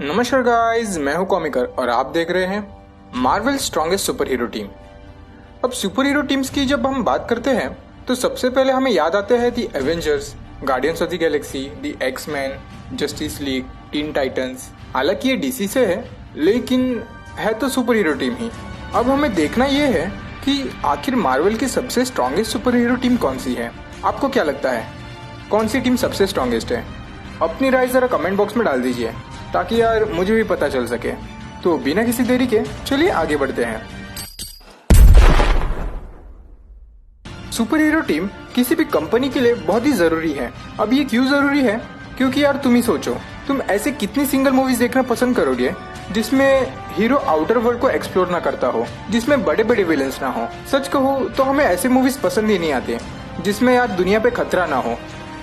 नमस्कार गाइस, मैं हूं कॉमिकर और आप देख रहे हैं Marvel strongest super hero team. अब सुपर हीरो टीम्स की जब हम बात करते हैं तो सबसे पहले हमें याद आते हैं the Avengers, Guardians of the Galaxy, the X Men, Justice League, Teen Titans. हालांकि ये डीसी से है लेकिन है तो सुपर हीरो टीम ही। अब हमें देखना ये है कि आखिर मार्वल की सबसे स्ट्रॉन्गेस्ट सुपर हीरो टीम कौन सी है। आपको क्या लगता है कौन सी टीम सबसे स्ट्रॉन्गेस्ट है? अपनी राय जरा कमेंट बॉक्स में डाल दीजिए ताकि यार मुझे भी पता चल सके। तो बिना किसी देरी के चलिए आगे बढ़ते हैं। सुपर हीरो टीम किसी भी कंपनी के लिए बहुत ही जरूरी है। अब ये क्यों जरूरी है? क्योंकि यार तुम ही सोचो, तुम ऐसे कितनी सिंगल मूवीज देखना पसंद करोगे जिसमें हीरो आउटर वर्ल्ड को एक्सप्लोर ना करता हो, जिसमें बड़े बड़े विलन्स ना हो। सच कहूँ तो हमें ऐसे मूवीज पसंद ही नहीं आते जिसमें यार दुनिया पे खतरा ना हो।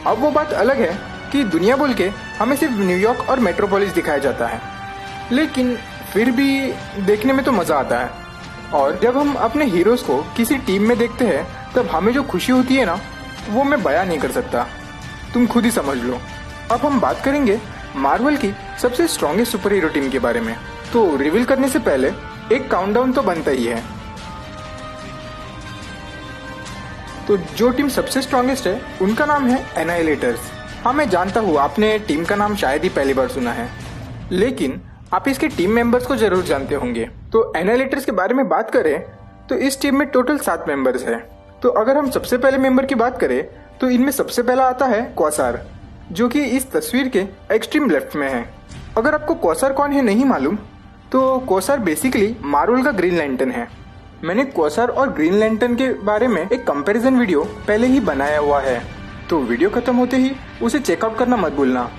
अब वो बात अलग है कि दुनिया बोल के हमें सिर्फ न्यूयॉर्क और मेट्रोपोलिस दिखाया जाता है, लेकिन फिर भी देखने में तो मजा आता है। और जब हम अपने हीरोज को किसी टीम में देखते हैं तब हमें जो खुशी होती है ना, वो मैं बयां नहीं कर सकता, तुम खुद ही समझ लो। अब हम बात करेंगे मार्वल की सबसे स्ट्रॉन्गेस्ट सुपर हीरो टीम के बारे में। तो रिवील करने से पहले एक काउंटडाउन तो बनता ही है। तो जो टीम सबसे स्ट्रॉन्गेस्ट है उनका नाम है एनाइलेटर्स। हाँ, मैं जानता हूँ आपने टीम का नाम शायद ही पहली बार सुना है, लेकिन आप इसके टीम मेंबर्स को जरूर जानते होंगे। तो एनालिटिक्स के बारे में बात करें तो इस टीम में टोटल 7 मेंबर्स हैं। तो अगर हम सबसे पहले मेंबर की बात करें तो इनमें सबसे पहला आता है क्वासार, जो कि इस तस्वीर के एक्सट्रीम लेफ्ट में है। अगर आपको क्वासार कौन है नहीं मालूम तो क्वासार बेसिकली मार्वल का ग्रीन लैंटर्न है। मैंने क्वासार और ग्रीन लैंटर्न के बारे में एक कंपैरिजन वीडियो पहले ही बनाया हुआ है, तो वीडियो खत्म होते ही उसे चेकआउट करना मत भूलना।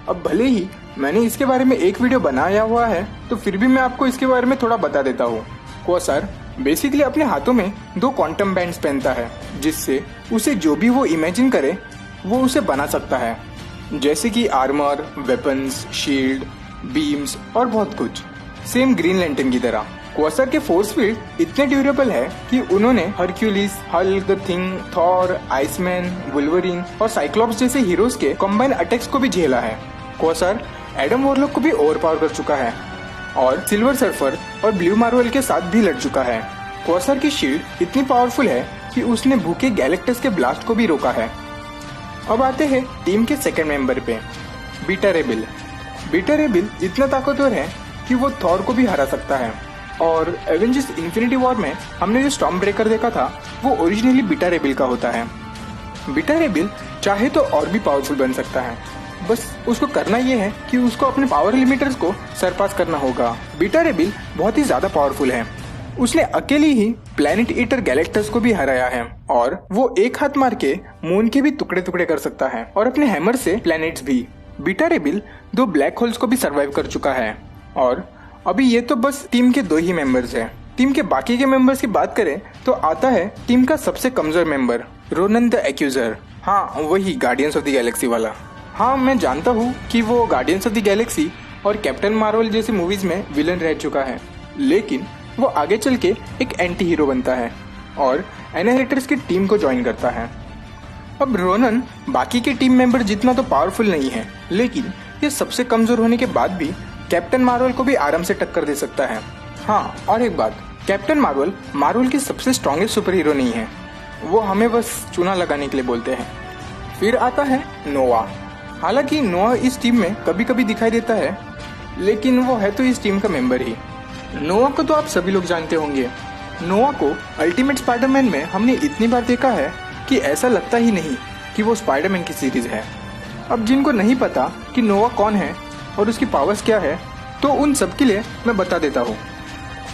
अब भले ही मैंने इसके बारे में एक वीडियो बनाया हुआ है तो फिर भी मैं आपको इसके बारे में थोड़ा बता देता हूँ। क्वासार बेसिकली अपने हाथों में 2 क्वांटम बैंड्स पहनता है, जिससे उसे जो भी वो इमेजिन करे वो उसे बना सकता है, जैसे कि आर्मर, वेपन्स, शील्ड, बीम्स और बहुत कुछ, सेम ग्रीन लैंटर्न की तरह। क्वासार के फोर्स फील्ड इतने ड्यूरेबल है कि उन्होंने Hercules, Hulk the thing, Thor, Iceman, Wolverine और साइक्लॉप्स जैसे हीरोज के कंबाइन अटैक्स को भी झेला है। क्वासार एडम वॉरलॉक को भी ओवरपावर कर चुका है और सिल्वर सर्फर और ब्लू मार्वल के साथ भी लड़ चुका है। क्वासार की शील्ड इतनी पावरफुल है कि उसने भूखे गैलेक्टस के ब्लास्ट को भी रोका है। अब आते हैं टीम के सेकंड मेंबर पे, बीटा रेबिल। बीटा रेबिल इतना ताकतवर है कि वो थॉर को भी हरा सकता है। और एवेंजर्स इन्फिनिटी वॉर में हमने जो स्टॉर्म ब्रेकर देखा था वो ओरिजिनली बीटा रेबिल का होता है। बीटा रेबिल चाहे तो और भी पावरफुल बन सकता है, बस उसको करना ये है कि उसको अपने पावर लिमिटर्स को सरपास करना होगा। बीटा रेबिल बहुत ही ज्यादा पावरफुल है। उसने अकेली ही प्लैनेट ईटर गैलेक्टस को भी हराया है और वो एक हाथ मार के मून के भी टुकड़े टुकड़े कर सकता है और अपने हैमर से प्लैनेट्स भी। बीटा रेबिल 2 ब्लैक होल्स को भी सर्वाइव कर चुका है। और अभी ये तो बस टीम के 2 ही मेंबर्स हैं। टीम के बाकी के मेंबर्स की बात करें तो आता है टीम का सबसे कमजोर मेंबर, रोनन द एक्यूजर। हाँ, वही गार्डियंस ऑफ द गैलेक्सी वाला। हाँ, मैं जानता हूँ कि वो गार्डियंस ऑफ द गैलेक्सी और कैप्टन मार्वल जैसी मूवीज में विलन रह चुका है, लेकिन वो आगे चल के एक एंटी हीरो बनता है और एनालिटिक्स की टीम को ज्वाइन करता है। अब रोनन बाकी के टीम मेंबर जितना तो पावरफुल नहीं है, लेकिन ये सबसे कमजोर होने के बाद भी कैप्टन मार्वल को भी आराम से टक्कर दे सकता है। हाँ, और एक बात, कैप्टन मार्वल की सबसे स्ट्रॉन्गेस्ट सुपर हीरो नहीं है, वो हमें बस चूना लगाने के लिए बोलते हैं। फिर आता है नोवा। हालांकि नोवा इस टीम में कभी कभी दिखाई देता है, लेकिन वो है तो इस टीम का मेंबर ही। नोवा को तो आप सभी लोग जानते होंगे। नोवा को अल्टीमेट स्पाइडरमैन में हमने इतनी बार देखा है कि ऐसा लगता ही नहीं कि वो स्पाइडरमैन की सीरीज है। अब जिनको नहीं पता कि नोवा कौन है और उसकी पावर्स क्या है, तो उन सब के लिए मैं बता देता हूँ।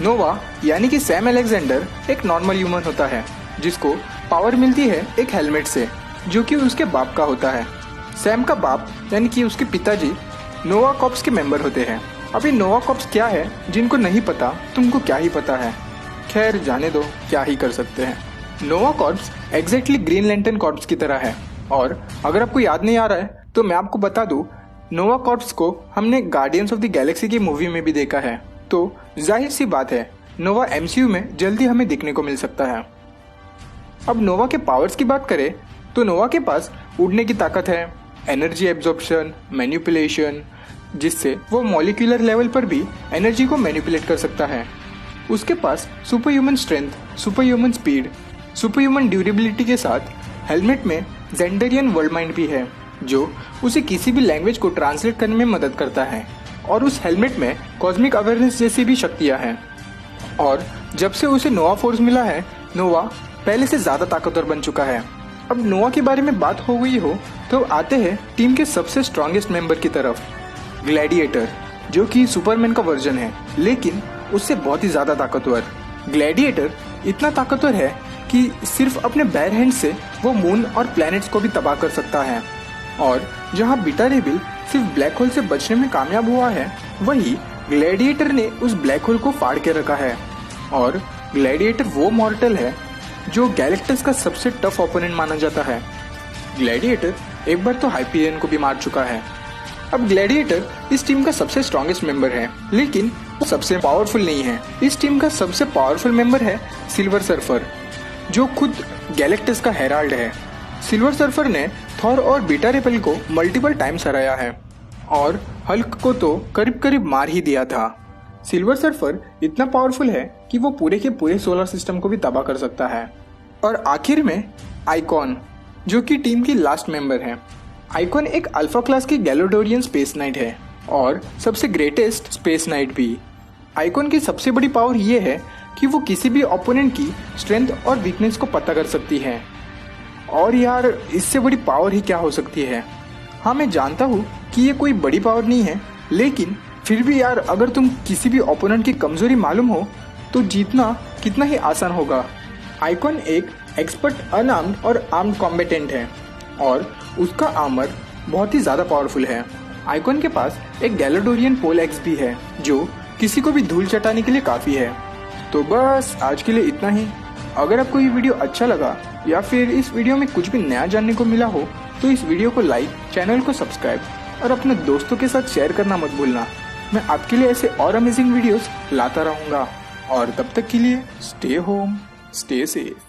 नोवा यानी कि सैम अलेक्जेंडर एक नॉर्मल ह्यूमन होता है जिसको पावर मिलती है एक हेलमेट से, जो कि उसके बाप का होता है। सैम का बाप यानी कि उसके पिताजी नोवा कॉर्प्स के मेंबर होते हैं। अभी नोवा कॉर्प्स क्या है जिनको नहीं पता, तुमको क्या ही पता है। खैर जाने दो, क्या ही कर सकते हैं। Nova Corps exactly Green Lantern Corps की तरह है। और अगर आपको याद नहीं आ रहा है तो मैं आपको बता दूं, नोवा कॉर्प्स को हमने गार्डियंस ऑफ द गैलेक्सी की मूवी में भी देखा है, तो जाहिर सी बात है नोवा एमसीयू में जल्दी हमें दिखने को मिल सकता है। अब नोवा के पावर्स की बात करें तो नोवा के पास उड़ने की ताकत है, एनर्जी एब्जॉर्प्शन, मैनिपुलेशन, जिससे वो मॉलिक्यूलर लेवल पर भी एनर्जी को मैनिपुलेट कर सकता है। उसके पास super human strength, super human speed, super human durability के साथ हेलमेट में जेंडरियन वर्ल्ड माइंड भी है, जो उसे किसी भी लैंग्वेज को ट्रांसलेट करने में मदद करता है। और उस हेलमेट में कॉस्मिक अवेयरनेस जैसी भी शक्तियां हैं। और जब से उसे नोवा फोर्स मिला है, नोवा पहले से ज्यादा ताकतवर बन चुका है। अब नोवा के बारे में बात हो गई हो तो आते हैं टीम के सबसे स्ट्रॉन्गेस्ट मेंबर की तरफ, ग्लैडिएटर, जो कि सुपरमैन का वर्जन है लेकिन उससे बहुत ही ज्यादा ताकतवर। ग्लैडिएटर इतना ताकतवर है कि सिर्फ अपने बेयर हैंड से वो मून और प्लैनेट्स को भी तबाह कर सकता है। और जहाँ बीटा रे बिल सिर्फ ब्लैक होल से बचने में कामयाब हुआ है, वही ग्लैडिएटर ने उस ब्लैक होल को फाड़ के रखा है। और ग्लैडिएटर वो मॉर्टल है जो गैलेक्टस का सबसे टफ ओपोनेंट माना जाता है। ग्लैडिएटर एक बार तो हाइपीरियन को भी मार चुका है। अब ग्लैडिएटर इस टीम का सबसे स्ट्रॉन्गेस्ट मेंबर है लेकिन सबसे पावरफुल नहीं है। इस टीम का सबसे पावरफुल मेंबर है सिल्वर सर्फर, जो खुद गैलेक्टस का हेराल्ड है। सिल्वर सर्फर ने थॉर और बीटा रे बिल को मल्टीपल टाइम्स हराया है और हल्क को तो करीब करीब मार ही दिया था। सिल्वर सर्फर इतना पावरफुल है कि वो पूरे के पूरे सोलर सिस्टम को भी तबाह कर सकता है। और आखिर में आइकॉन, जो कि टीम की लास्ट मेंबर है। आइकॉन एक अल्फा क्लास की गैलोडोरियन स्पेस नाइट है और सबसे ग्रेटेस्ट स्पेस नाइट भी। आइकॉन की सबसे बड़ी पावर ये है कि वो किसी भी ओपोनेंट की स्ट्रेंथ और वीकनेस को पता कर सकती है। और यार, इससे बड़ी पावर ही क्या हो सकती है। हाँ, मैं जानता हूँ कि ये कोई बड़ी पावर नहीं है, लेकिन फिर भी यार, अगर तुम किसी भी ओपोनेंट की कमजोरी मालूम हो तो जीतना कितना ही आसान होगा। आइकॉन एक एक्सपर्ट अनआर्म्ड और आर्म्ड कॉम्बेटेंट है और उसका आर्मर बहुत ही ज्यादा पावरफुल है। आइकॉन के पास एक गैलोडोरियन पोल एक्स भी है जो किसी को भी धूल चटाने के लिए काफी है। तो बस आज के लिए इतना ही। अगर आपको ये वीडियो अच्छा लगा या फिर इस वीडियो में कुछ भी नया जानने को मिला हो तो इस वीडियो को लाइक, चैनल को सब्सक्राइब और अपने दोस्तों के साथ शेयर करना मत भूलना। मैं आपके लिए ऐसे और अमेजिंग वीडियोस लाता रहूंगा और तब तक के लिए स्टे होम, स्टे सेफ।